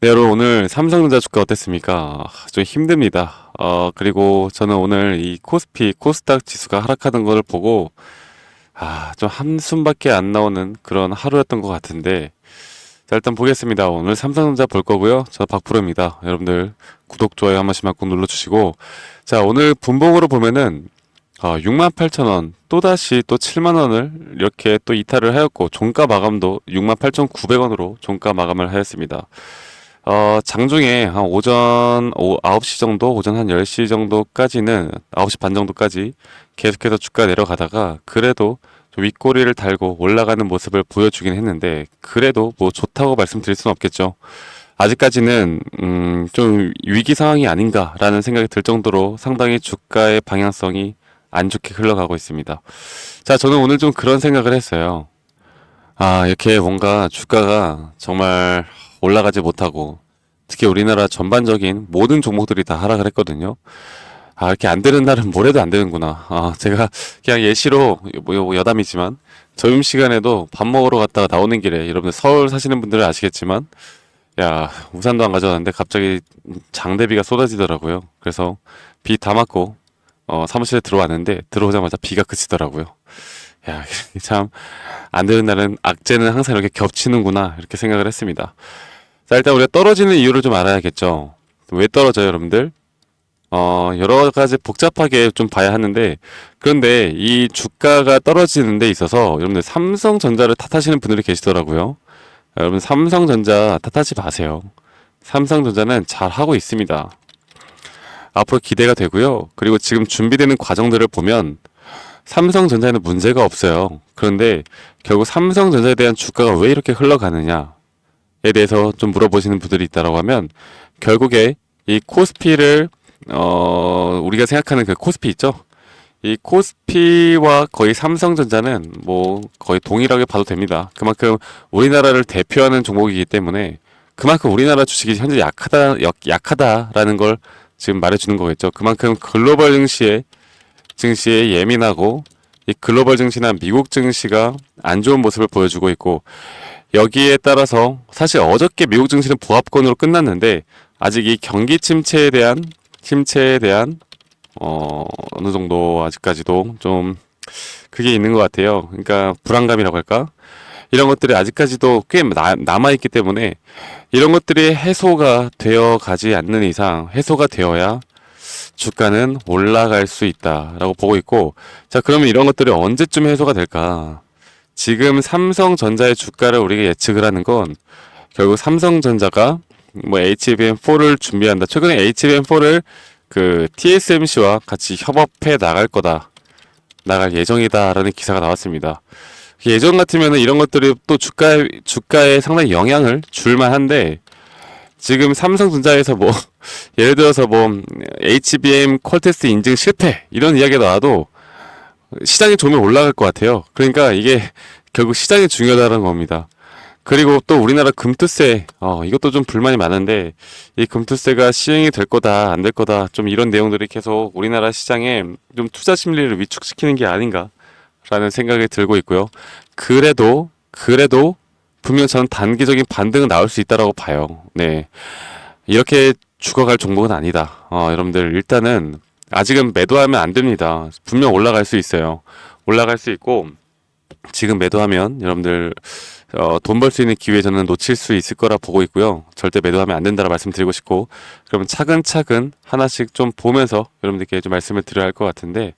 네, 여러분 오늘 삼성전자 주가 어땠습니까? 좀 힘듭니다. 그리고 저는 오늘 이 코스피, 코스닥 지수가 하락하는 걸 보고 좀 한숨밖에 안 나오는 그런 하루였던 것 같은데 자, 일단 보겠습니다. 오늘 삼성전자 볼 거고요. 저 박프로입니다. 여러분들 구독, 좋아요 한 번씩만 꼭 눌러주시고 자, 오늘 분봉으로 보면은 68,000원 또다시 또 7만원을 이렇게 또 이탈을 하였고 종가 마감도 68,900원으로 종가 마감을 하였습니다. 장중에 한 오전 9시 정도, 오전 한 10시 정도까지는, 9시 반 정도까지 계속해서 주가 내려가다가, 그래도 좀 윗꼬리를 달고 올라가는 모습을 보여주긴 했는데, 그래도 뭐 좋다고 말씀드릴 수는 없겠죠. 아직까지는, 좀 위기 상황이 아닌가라는 생각이 들 정도로 상당히 주가의 방향성이 안 좋게 흘러가고 있습니다. 자, 저는 오늘 좀 그런 생각을 했어요. 이렇게 뭔가 주가가 정말 올라가지 못하고 특히 우리나라 전반적인 모든 종목들이 다 하락을 했거든요. 이렇게 안 되는 날은 뭘 해도 안 되는구나. 제가 그냥 예시로 뭐 여담이지만 점심시간에도 밥 먹으러 갔다가 나오는 길에 여러분들 서울 사시는 분들은 아시겠지만 야, 우산도 안 가져왔는데 갑자기 장대비가 쏟아지더라고요. 그래서 비 다 맞고 사무실에 들어왔는데 들어오자마자 비가 그치더라고요. 야, 참, 안 되는 날은 악재는 항상 이렇게 겹치는구나, 이렇게 생각을 했습니다. 자, 일단 우리가 떨어지는 이유를 좀 알아야겠죠. 왜 떨어져요, 여러분들? 여러 가지 복잡하게 좀 봐야 하는데, 그런데 이 주가가 떨어지는 데 있어서 여러분들 삼성전자를 탓하시는 분들이 계시더라고요. 여러분, 삼성전자 탓하지 마세요. 삼성전자는 잘 하고 있습니다. 앞으로 기대가 되고요. 그리고 지금 준비되는 과정들을 보면, 삼성전자에는 문제가 없어요. 그런데 결국 삼성전자에 대한 주가가 왜 이렇게 흘러가느냐에 대해서 좀 물어보시는 분들이 있다라고 하면 결국에 이 코스피를 우리가 생각하는 그 코스피 있죠? 이 코스피와 거의 삼성전자는 뭐 거의 동일하게 봐도 됩니다. 그만큼 우리나라를 대표하는 종목이기 때문에 그만큼 우리나라 주식이 현재 약하다라는 걸 지금 말해주는 거겠죠. 그만큼 글로벌 증시에 예민하고 이 글로벌 증시나 미국 증시가 안 좋은 모습을 보여주고 있고 여기에 따라서 사실 어저께 미국 증시는 보합권으로 끝났는데 아직 이 경기 침체에 대한 어느 정도 아직까지도 좀 그게 있는 것 같아요. 그러니까 불안감이라고 할까? 이런 것들이 아직까지도 꽤 남아있기 때문에 이런 것들이 해소가 되어 가지 않는 이상 해소가 되어야 주가는 올라갈 수 있다라고 보고 있고, 자, 그러면 이런 것들이 언제쯤 해소가 될까? 지금 삼성전자의 주가를 우리가 예측을 하는 건 결국 삼성전자가 뭐 HBM4를 준비한다. 최근에 HBM4를 그 TSMC와 같이 협업해 나갈 예정이다라는 기사가 나왔습니다. 예전 같으면은 이런 것들이 또 주가에 상당히 영향을 줄만 한데, 지금 삼성전자에서 뭐 예를 들어서 뭐 HBM 퀄테스트 인증 실패 이런 이야기가 나와도 시장이 조금 올라갈 것 같아요. 그러니까 이게 결국 시장이 중요하다는 겁니다. 그리고 또 우리나라 금투세 이것도 좀 불만이 많은데 이 금투세가 시행이 될 거다 안 될 거다 좀 이런 내용들이 계속 우리나라 시장에 좀 투자 심리를 위축시키는 게 아닌가라는 생각이 들고 있고요. 그래도 분명 저는 단기적인 반등은 나올 수 있다라고 봐요. 네. 이렇게 죽어갈 종목은 아니다. 여러분들 일단은 아직은 매도하면 안 됩니다. 분명 올라갈 수 있어요. 올라갈 수 있고 지금 매도하면 여러분들 돈 벌 수 있는 기회 저는 놓칠 수 있을 거라 보고 있고요. 절대 매도하면 안 된다라 말씀드리고 싶고 그러면 차근차근 하나씩 좀 보면서 여러분들께 좀 말씀을 드려야 할 것 같은데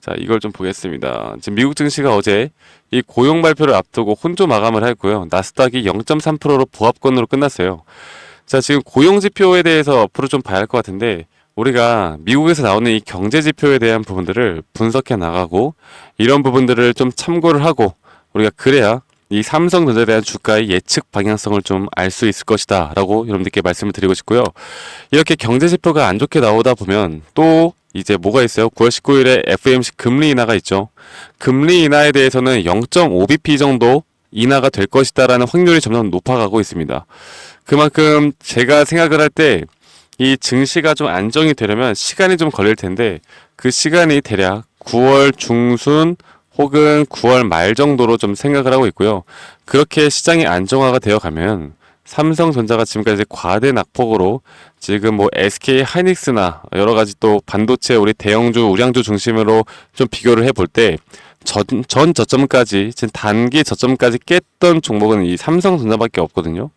자, 이걸 좀 보겠습니다. 지금 미국 증시가 어제 이 고용 발표를 앞두고 혼조 마감을 했고요. 나스닥이 0.3%로 보합권으로 끝났어요. 자, 지금 고용 지표에 대해서 앞으로 좀 봐야 할 것 같은데 우리가 미국에서 나오는 이 경제 지표에 대한 부분들을 분석해 나가고 이런 부분들을 좀 참고를 하고 우리가 그래야 이 삼성전자에 대한 주가의 예측 방향성을 좀 알 수 있을 것이다 라고 여러분들께 말씀을 드리고 싶고요. 이렇게 경제 지표가 안 좋게 나오다 보면 또 이제 뭐가 있어요? 9월 19일에 FOMC 금리 인하가 있죠. 금리 인하에 대해서는 0.5bp 정도 인하가 될 것이다라는 확률이 점점 높아가고 있습니다. 그만큼 제가 생각을 할 때 이 증시가 좀 안정이 되려면 시간이 좀 걸릴 텐데 그 시간이 대략 9월 중순 혹은 9월 말 정도로 좀 생각을 하고 있고요. 그렇게 시장이 안정화가 되어 가면 삼성전자가 지금까지 과대 낙폭으로 지금 뭐 SK 하이닉스나 여러 가지 또 반도체 우리 대형주, 우량주 중심으로 좀 비교를 해볼 때 전 저점까지, 지금 단기 저점까지 깼던 종목은 이 삼성전자밖에 없거든요.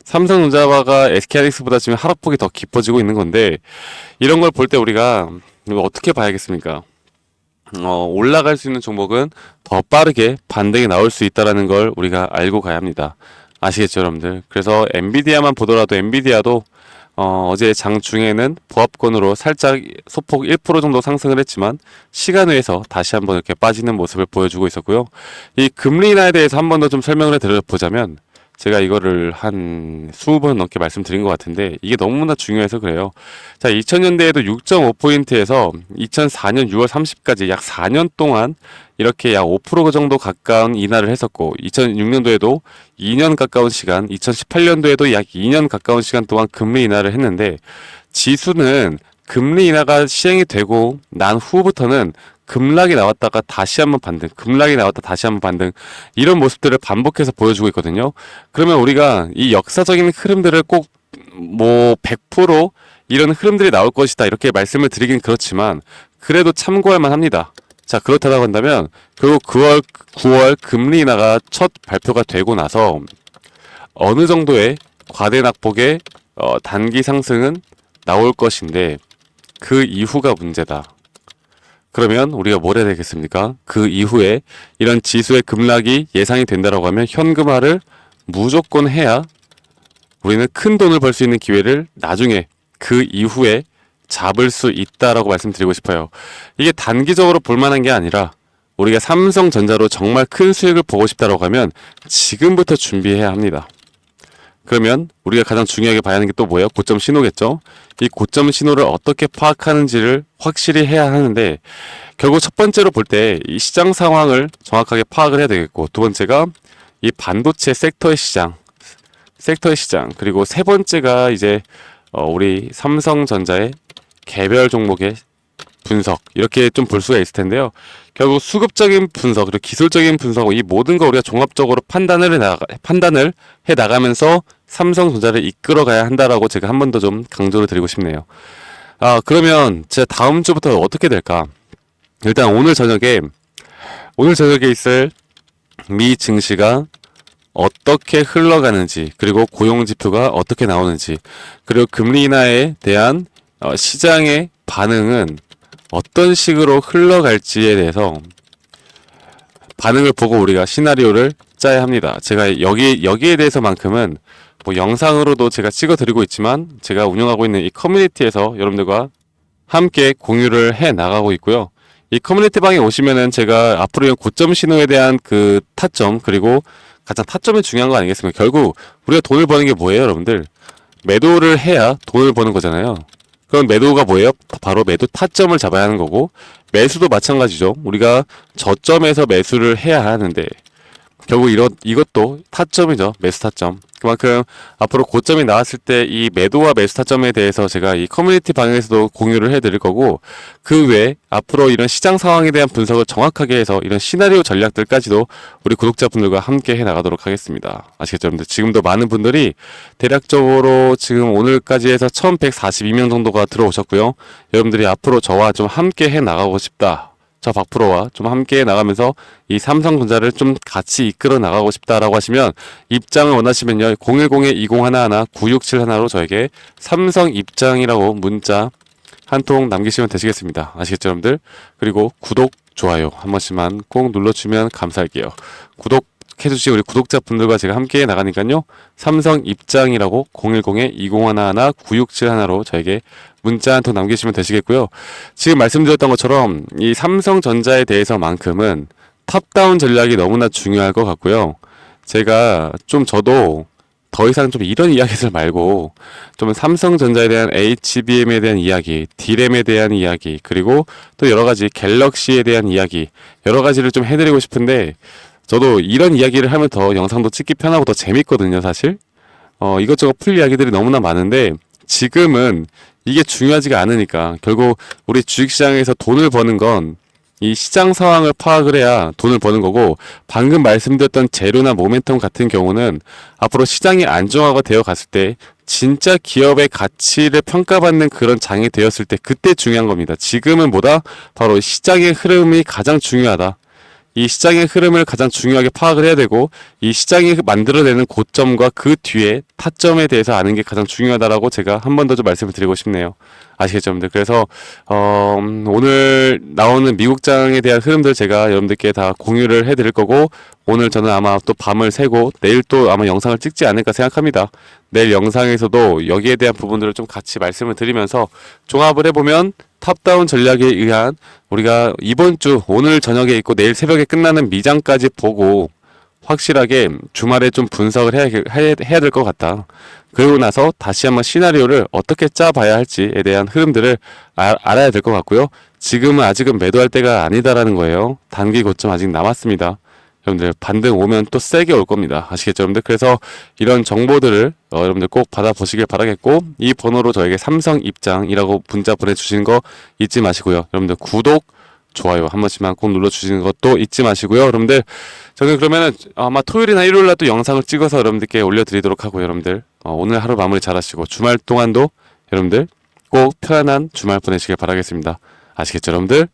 삼성전자가 SK하이닉스보다 지금 하락폭이 더 깊어지고 있는 건데, 이런 걸 볼 때 우리가 이거 어떻게 봐야겠습니까? 올라갈 수 있는 종목은 더 빠르게 반등이 나올 수 있다라는 걸 우리가 알고 가야 합니다. 아시겠죠, 여러분들? 그래서 엔비디아만 보더라도 엔비디아도 어제 장중에는 보합권으로 살짝 소폭 1% 정도 상승을 했지만 시간 외에서 다시 한번 이렇게 빠지는 모습을 보여주고 있었고요. 이 금리 인하에 대해서 한 번 더 좀 설명을 드려보자면, 제가 이거를 한 20번 넘게 말씀드린 것 같은데 이게 너무나 중요해서 그래요. 자, 2000년대에도 6.5포인트에서 2004년 6월 30까지 약 4년 동안 이렇게 약 5% 정도 가까운 인하를 했었고, 2006년도에도 2년 가까운 시간, 2018년도에도 약 2년 가까운 시간 동안 금리 인하를 했는데, 지수는 금리 인하가 시행이 되고 난 후부터는 급락이 나왔다가 다시 한번 반등, 급락이 나왔다 다시 한번 반등, 이런 모습들을 반복해서 보여주고 있거든요. 그러면 우리가 이 역사적인 흐름들을 꼭 뭐 100% 이런 흐름들이 나올 것이다 이렇게 말씀을 드리긴 그렇지만 그래도 참고할 만합니다. 자, 그렇다고 한다면 결국 9월 금리 인하가 첫 발표가 되고 나서 어느 정도의 과대 낙폭의 단기 상승은 나올 것인데, 그 이후가 문제다. 그러면 우리가 뭘 해야 되겠습니까? 그 이후에 이런 지수의 급락이 예상이 된다라고 하면 현금화를 무조건 해야 우리는 큰 돈을 벌 수 있는 기회를 나중에 그 이후에 잡을 수 있다라고 말씀드리고 싶어요. 이게 단기적으로 볼 만한 게 아니라 우리가 삼성전자로 정말 큰 수익을 보고 싶다라고 하면 지금부터 준비해야 합니다. 그러면 우리가 가장 중요하게 봐야 하는 게 또 뭐예요? 고점 신호겠죠? 이 고점 신호를 어떻게 파악하는지를 확실히 해야 하는데, 결국 첫 번째로 볼 때 이 시장 상황을 정확하게 파악을 해야 되겠고, 두 번째가 이 반도체 섹터의 시장, 그리고 세 번째가 이제 우리 삼성전자의 개별 종목의 분석, 이렇게 좀 볼 수가 있을 텐데요. 결국 수급적인 분석 그리고 기술적인 분석, 이 모든 걸 우리가 종합적으로 판단을 해 나가면서 삼성전자를 이끌어 가야 한다라고 제가 한 번 더 좀 강조를 드리고 싶네요. 그러면 제가 다음 주부터 어떻게 될까? 일단 오늘 저녁에 있을 미 증시가 어떻게 흘러가는지, 그리고 고용 지표가 어떻게 나오는지, 그리고 금리 인하에 대한 시장의 반응은 어떤 식으로 흘러갈지에 대해서 반응을 보고 우리가 시나리오를 짜야 합니다. 제가 여기에 대해서만큼은 뭐 영상으로도 제가 찍어드리고 있지만 제가 운영하고 있는 이 커뮤니티에서 여러분들과 함께 공유를 해 나가고 있고요. 이 커뮤니티 방에 오시면은 제가 앞으로 이런 고점 신호에 대한 그 타점, 그리고 가장 타점이 중요한 거 아니겠습니까? 결국 우리가 돈을 버는 게 뭐예요, 여러분들? 매도를 해야 돈을 버는 거잖아요. 그럼 매도가 뭐예요? 바로 매도 타점을 잡아야 하는 거고, 매수도 마찬가지죠. 우리가 저점에서 매수를 해야 하는데 결국 이것도 타점이죠. 매수 타점. 그만큼 앞으로 고점이 나왔을 때 이 매도와 매수 타점에 대해서 제가 이 커뮤니티 방에서도 공유를 해드릴 거고, 그 외에 앞으로 이런 시장 상황에 대한 분석을 정확하게 해서 이런 시나리오 전략들까지도 우리 구독자분들과 함께 해 나가도록 하겠습니다. 아시겠죠, 여러분들? 지금도 많은 분들이 대략적으로 지금 오늘까지 해서 1142명 정도가 들어오셨고요. 여러분들이 앞으로 저와 좀 함께 해 나가고 싶다, 저 박프로와 좀 함께 나가면서 이 삼성전자를 좀 같이 이끌어 나가고 싶다라고 하시면, 입장을 원하시면요, 010-2011-9671로 저에게 삼성 입장이라고 문자 한 통 남기시면 되시겠습니다. 아시겠죠, 여러분들? 그리고 구독, 좋아요 한 번씩만 꼭 눌러주면 감사할게요. 구독해주신 우리 구독자분들과 제가 함께 나가니까요, 삼성 입장이라고 010-2011-9671로 저에게 문자 한 통 남기시면 되시겠고요. 지금 말씀드렸던 것처럼 이 삼성전자에 대해서만큼은 탑다운 전략이 너무나 중요할 것 같고요. 제가 저도 더 이상 좀 이런 이야기들 말고 좀 삼성전자에 대한 HBM에 대한 이야기, D램에 대한 이야기, 그리고 또 여러 가지 갤럭시에 대한 이야기, 여러 가지를 좀 해드리고 싶은데, 저도 이런 이야기를 하면 더 영상도 찍기 편하고 더 재밌거든요, 사실. 이것저것 풀 이야기들이 너무나 많은데 지금은 이게 중요하지가 않으니까, 결국 우리 주식시장에서 돈을 버는 건 이 시장 상황을 파악을 해야 돈을 버는 거고, 방금 말씀드렸던 재료나 모멘텀 같은 경우는 앞으로 시장이 안정화가 되어 갔을 때 진짜 기업의 가치를 평가받는 그런 장이 되었을 때 그때 중요한 겁니다. 지금은 뭐다? 바로 시장의 흐름이 가장 중요하다. 이 시장의 흐름을 가장 중요하게 파악을 해야 되고, 이 시장이 만들어내는 고점과 그 뒤에 타점에 대해서 아는 게 가장 중요하다라고 제가 한 번 더 좀 말씀을 드리고 싶네요. 아시겠죠, 여러분들? 그래서 오늘 나오는 미국장에 대한 흐름들 제가 여러분들께 다 공유를 해드릴 거고, 오늘 저는 아마 또 밤을 새고 내일 또 아마 영상을 찍지 않을까 생각합니다. 내일 영상에서도 여기에 대한 부분들을 좀 같이 말씀을 드리면서 종합을 해보면 탑다운 전략에 의한 우리가 이번 주 오늘 저녁에 있고 내일 새벽에 끝나는 미장까지 보고 확실하게 주말에 좀 분석을 해야 될 것 같다. 그리고 나서 다시 한번 시나리오를 어떻게 짜봐야 할지에 대한 흐름들을 알아야 될 것 같고요. 지금은 아직은 매도할 때가 아니다라는 거예요. 단기 고점 아직 남았습니다. 여러분들 반등 오면 또 세게 올 겁니다. 아시겠죠, 여러분들? 그래서 이런 정보들을 여러분들 꼭 받아보시길 바라겠고, 이 번호로 저에게 삼성 입장이라고 문자 보내주시는 거 잊지 마시고요. 여러분들 구독, 좋아요 한 번씩만 꼭 눌러주시는 것도 잊지 마시고요. 여러분들 저는 그러면은 아마 토요일이나 일요일날 또 영상을 찍어서 여러분들께 올려드리도록 하고요. 여러분들 오늘 하루 마무리 잘 하시고 주말 동안도 여러분들 꼭 편안한 주말 보내시길 바라겠습니다. 아시겠죠, 여러분들?